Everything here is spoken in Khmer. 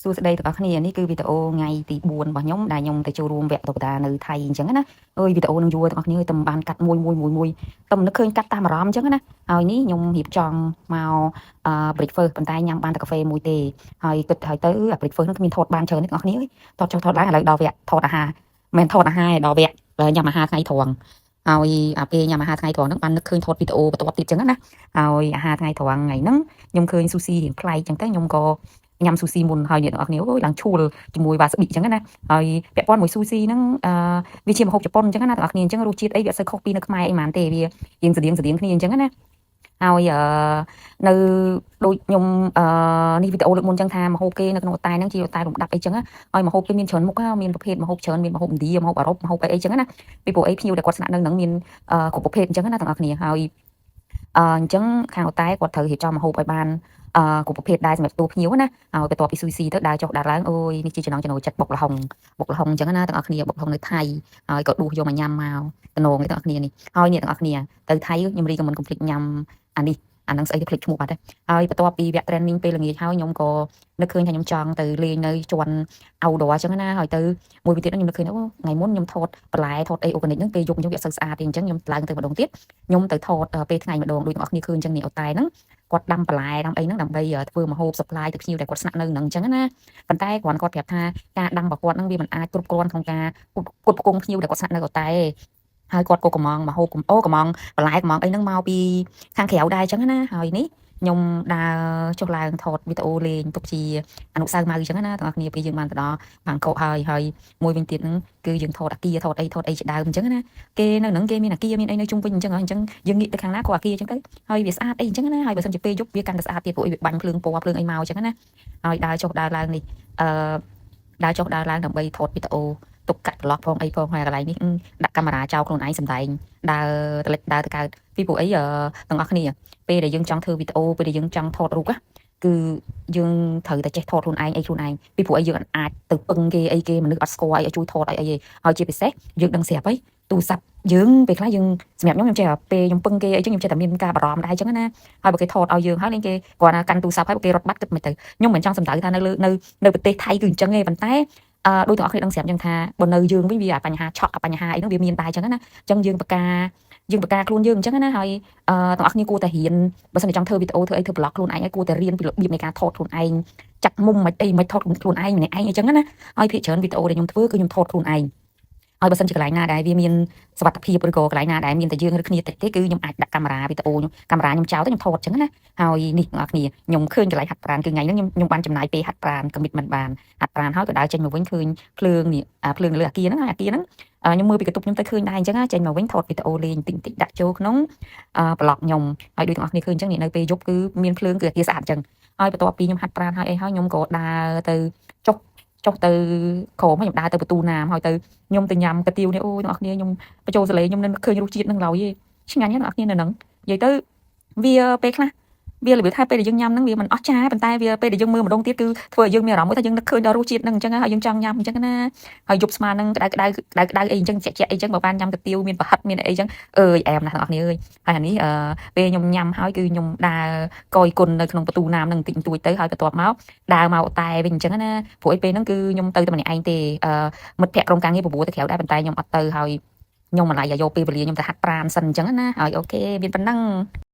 សួស្តីទាំងអស់គ្នានេះគឺវីដេអូថ្ងៃទី4របស់ខ្ញុំដែលខ្ញុំទៅចូលរួមវគ្គតុក្កតានៅថៃអញ្ចឹងណាអើយវីដេអូនឹងយូរទាំងអស់គ្នាតែមិនបានកាត់មួយតែមិននឹកឃើញកាត់តាមអារម្មណ៍អញ្ចឹងណាហើយនេះខ្ញុំរៀបចំមកbreakfast ប៉ុន្តែញ៉ាំបានតែកាហ្វេមួយទេហើយគិតហើយទៅអា breakfast ហ្នឹងគ្មានថតបានច្រើនទេទាំងអស់គ្នាអើយថតចុះថតឡើងឥឡូវដល់វគ្គថតអាហារមិនថតអាហារដល់វគ្គញ៉ាំអាហារថ្ងៃត្រង់ហើយពេលញ៉ាំអាហារថ្ងៃត្រង់ហ្នឹងបាននឹកឃើញថតវីដេអូបន្ទាប់ទៀតអញ្ចឹងណាហើយអាហារថ្ងៃត្រង់ថ្ងៃហ្នឹងខ្ញុំឃើញស៊ូស៊ីរៀងប្លែកអញ្ចឹងទៅខ្ញុំក៏ញ៉ាំស៊ូស៊ីមុនហើយអ្នកទាំងអស់គ្នាអូយឡើងឈួលជាមួយវ៉ាសាប៊ីអញ្ចឹងណាហើយពាក់ព័ន្ធមួយស៊ូស៊ីហ្នឹងវាជាម្ហូបជប៉ុនអញ្ចឹងណាទាំងអស់គ្នាអញ្ចឹងរសជាតិអីវាអត់សូវខុសពីនៅខ្មែរអីហ្មងទេវារៀងស្តៀងគ្នាអញ្ចឹងណាហើយនៅដូចខ្ញុំនេះវីដេអូលើកមុនអញ្ចឹងថាម្ហូបគេនៅក្នុងអតែហ្នឹងជាអតែរំដាប់អីចឹងហើយម្ហូបគេមានច្រើនមុខមានប្រភេទម្ហូបច្រើនមានម្ហូបឥណ្ឌាម្ហូបអឺរ៉ុបម្ហូបអីចឹងណាពីព្រោះអីភ្ញៀវដែលគាត់ស្នាក់នៅហ្នឹងមានគ្រប់ប្រភេទអញ្ចឹងណាទាំងអស់គ្នាហើយអញ្ចឹងខាងអតែគាត់ត្រូវរៀបចំម្ហូបឲ្យបានគ្រប់ប្រភេទដែរសម្រាប់ទូភ្ញៀវណាហើយបន្ទាប់ពីស៊ុយស៊ីទៅដើរចុះដើរឡើងអូយនេះជាចំណងចំណូលចិត្តបុកល្ហុងអញ្ចឹងណាទាំងអស់គ្នាបុកល្ហុងនៅថៃហើយក៏ដួសយកមកញ៉ាំមកតំណងទាំងអស់គ្នានេះហើយអ្នកទាំងអស់គ្នាទៅថៃខ្ញុំរីកមិនកុំភ្លេចញ៉ាំអានេះអានឹងស្អីទៅភ្លេចឈ្មោះបាត់ហើយបន្ទាប់ពីវគ្គ training ពេលល្ងាចហើយខ្ញុំក៏នឹកឃើញថាខ្ញុំចង់ទៅលេងនៅជាន់ outdoor អញ្ចឹងណាហើយទៅមួយវិញទៀតខ្ញុំនឹកឃើញអូថ្ងៃមុនខ្ញុំថតបន្លែថតអី organic ហ្នឹងពេលយប់ខ្ញុំវាអត់សូវស្អាតទេអញ្ចឹងខ្ញុំឡើងទៅម្ដងទៀតខ្ញុំទៅថតពេលថ្ងៃម្ដងដូចទាំងអស់គ្នាឃើញអញ្ចឹងនេះអត់តែហ្នឹងគាត់ដាំបន្លែដាំអីហ្នឹងដើម្បីធ្វើម្ហូប supply ទៅភ្ញៀវដែលគាត់ស្នាក់នៅហ្នឹងអញ្ចឹងណាប៉ុន្តែគាត់ប្រាប់ថាការដាំរបស់គាត់ហ្នឹងវាមិនអាចគ្រប់គ្រាន់ក្នុងការផ្គត់ផ្គង់ភ្ញៀវដែលគាត់ស្នាក់នៅអត់តែហើយគាត់ក៏កំងមហូបកំងបន្លែកំងអីហ្នឹងមកពីខាងក្រៅដែរអញ្ចឹងណាហើយនេះខ្ញុំដើរចុះឡើងថតវីដេអូលេងទុកជាអនុស្សាវរីយ៍អញ្ចឹងណាទាំងអស់គ្នាពេលយើងបានទៅដល់បាងកកហើយមួយវិញទៀតហ្នឹងគឺយើងថតអាគារថតអីជាដើមអញ្ចឹងណាគេនៅហ្នឹងគេមានអាគារមានអីនៅជុំវិញអញ្ចឹងយើងងាកទៅខាងណាក៏អាគារអញ្ចឹងទៅហើយវាស្អាតអីអញ្ចឹងណាហើយបើសិនជាពេលយប់វាកាន់តែស្អាតទៀតព្រោះវាបាញ់ភ្លើងពណ៌ភ្លើងអីមកអញ្ចឹងណាហើយដើរចុះដើរឡើងនេះដើរចុះដើរឡើងដើម្បីថតវីដេអូទុកកាត់ប្លុកផងអីផងហើយកន្លែងនេះដាក់កាមេរ៉ាចោលខ្លួនឯងសម្ដែងដើរទៅលិចដើរទៅកើតពីព្រោះអីទាំងអស់គ្នាពេលដែលយើងចង់ធ្វើវីដេអូពេលដែលយើងចង់ថតរូបគឺយើងត្រូវតែចេះថតខ្លួនឯងអីខ្លួនឯងពីព្រោះអីយើងអាចទៅពឹងគេអីគេមនុស្សអត់ស្គាល់អីឲ្យជួយថតអីហើយជាពិសេសយើងដឹងស្រាប់ហីទូរស័ព្ទយើងពេលខ្លះយើងសម្រាប់ខ្ញុំចេះពេលខ្ញុំពឹងគេអីចឹងខ្ញុំចេះតែមានការបារម្ភដែរចឹងណាហើយបើគេថតឲ្យយើងហើយលេងគេគាត់កាន់ទូរស័ព្ទហើយបើគេរត់បាត់គិតមិនទៅខ្ញុំមិនចង់សម្ដៅថានៅប្រទេសថៃគឺអញ្ចឹងទេប៉ុន្តែដោយទាំងអស់គ្នាដឹងស្រាប់ចឹងថាបើនៅយើងវិញវាបញ្ហាឆក់បញ្ហាអីហ្នឹងវាមានដែរចឹងណាចឹងយើងបកាខ្លួនយើងអញ្ចឹងណាហើយទាំងអស់គ្នាគួរតែរៀនបើសិនជាចង់ធ្វើវីដេអូធ្វើអីធ្វើ blog ខ្លួនឯងឲ្យគួរតែរៀនពីរបៀបនៃការថតខ្លួនឯងចាត់មុំមិនថតខ្លួនឯងម្នាក់ឯងអញ្ចឹងណាហើយភាគច្រើនវីដេអូដែលខ្ញុំធ្វើគឺខ្ញុំថតខ្លួនឯងហើយបើសិនជាកន្លែងណាដែលវាមានសុវត្ថិភាពឬក៏កន្លែងណាដែលមានតែយើងឬគ្នាតិចទេគឺខ្ញុំអាចដាក់កាមេរ៉ាវីដេអូកាមេរ៉ាខ្ញុំចោលទៅខ្ញុំថតអញ្ចឹងណាហើយនេះបងប្អូនខ្ញុំឃើញកន្លែងហាត់ប្រាណគឺថ្ងៃហ្នឹងខ្ញុំបានចំណាយពេលហាត់ប្រាណ commitment បានហាត់ប្រាណហើយក៏ដើរចេញមកវិញឃើញភ្លើងនេះភ្លើងលើអាគារហ្នឹងខ្ញុំមើលពីកន្ទប់ខ្ញុំទៅឃើញដែរអញ្ចឹងចេញមកវិញថតវីដេអូលេងតិចដាក់ចូលក្នុងប្លុកខ្ញុំហើយដូចទាំងអស់គ្នាឃើញអញ្ចឹងនៅពេលយប់គឺមានភ្លើងគឺអាគារស្អាតអញ្ចឹងហើយបន្ទាប់ពីខ្ញុំហាត់ប្រាណហើយអីហើយខ្ញុំក៏ដើរទៅចុះទៅក្រោមខ្ញុំដើរទៅបន្ទូណាមហើយទៅខ្ញុំទៅញ៉ាំកាទៀវនេះអូយបងប្អូនខ្ញុំបញ្ចូលសលេងខ្ញុំនឹងឃើញរសជាតិនឹងឡើយឆ្ងាញ់ណាស់បងប្អូននៅហ្នឹងនិយាយទៅវាពេលខ្លះវារបៀបថាពេលដែលយើងញ៉ាំហ្នឹងវាមិនអស់ចាប៉ុន្តែវាពេលដែលយើងមើលម្ដងទៀតគឺធ្វើឲ្យយើងមានអារម្មណ៍ថាយើងនឹកឃើញដល់រសជាតិហ្នឹងអញ្ចឹងហើយយើងចង់ញ៉ាំអញ្ចឹងណាហើយយប់ស្មានហ្នឹងក្តៅអីអញ្ចឹងជាក់អីអញ្ចឹងបើបានញ៉ាំកាទៀវមានប្រហិតមានអីអញ្ចឹងអើយអែមណាស់បងប្អូនហើយអានេះពេលខ្ញុំញ៉ាំហើយគឺខ្ញុំដើរកយគុណនៅក្នុងបន្ទូណាមហ្នឹងតិចតួចទៅហើយបន្ទាប់មកដើរមកតែវិញអញ្ចឹងណាព្រោះឯពេលហ្នឹងគឺខ្ញុំទៅតែម្នាក់ឯងទេមិត្តភក្តិក្រុមការងារបបួលទៅក្រៅដែរប៉ុន្តែខ្ញុំអត់ទៅហើយខ្ញុំមិនឡាយយកពេលវេលាខ្ញុំទៅហាត់ប្រាណសិនអញ្ចឹងណាហើយអូខេមានប៉ុណ្ណឹង